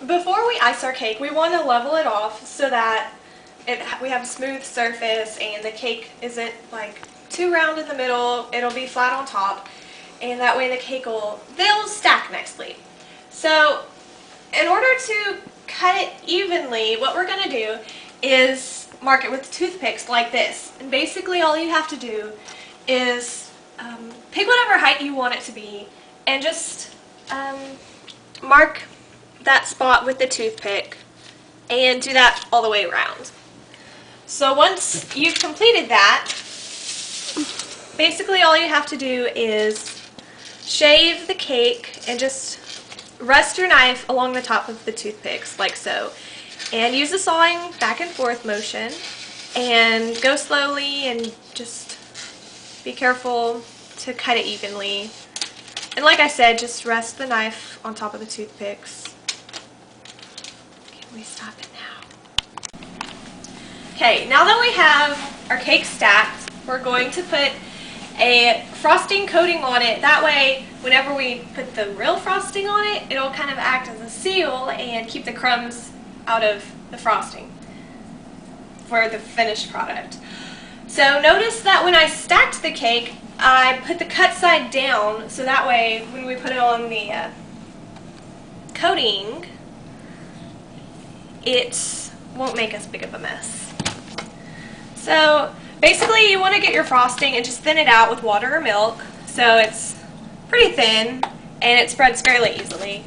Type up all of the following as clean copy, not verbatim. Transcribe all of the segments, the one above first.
Before we ice our cake, we want to level it off so that we have a smooth surface and the cake isn't like too round in the middle. It'll be flat on top, and that way the cake they'll stack nicely. So in order to cut it evenly, what we're going to do is mark it with toothpicks like this. And basically all you have to do is pick whatever height you want it to be and just mark that spot with the toothpick and do that all the way around. So once you've completed that, basically all you have to do is shave the cake and just rest your knife along the top of the toothpicks like so, and use the sawing back and forth motion and go slowly and just be careful to cut it evenly. And like I said, just rest the knife on top of the toothpicks. Can we stop it now? Okay, now that we have our cake stacked, we're going to put a frosting coating on it. That way, whenever we put the real frosting on it, it'll kind of act as a seal and keep the crumbs out of the frosting for the finished product. So notice that when I stacked the cake, I put the cut side down, so that way when we put it on the coating, it won't make as big of a mess. So basically you want to get your frosting and just thin it out with water or milk so it's pretty thin and it spreads fairly easily.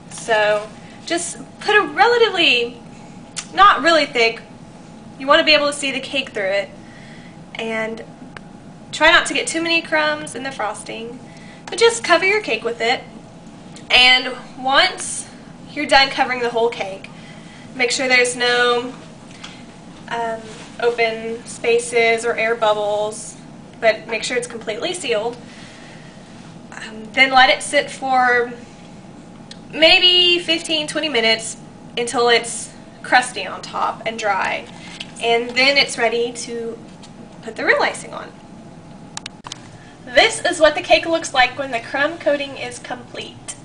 So just put a relatively, not really thick, you want to be able to see the cake through it, and try not to get too many crumbs in the frosting, but just cover your cake with it. And once you're done covering the whole cake, make sure there's no open spaces or air bubbles, but make sure it's completely sealed. Then let it sit for maybe 15-20 minutes until it's crusty on top and dry, and then it's ready to put the real icing on. This is what the cake looks like when the crumb coating is complete.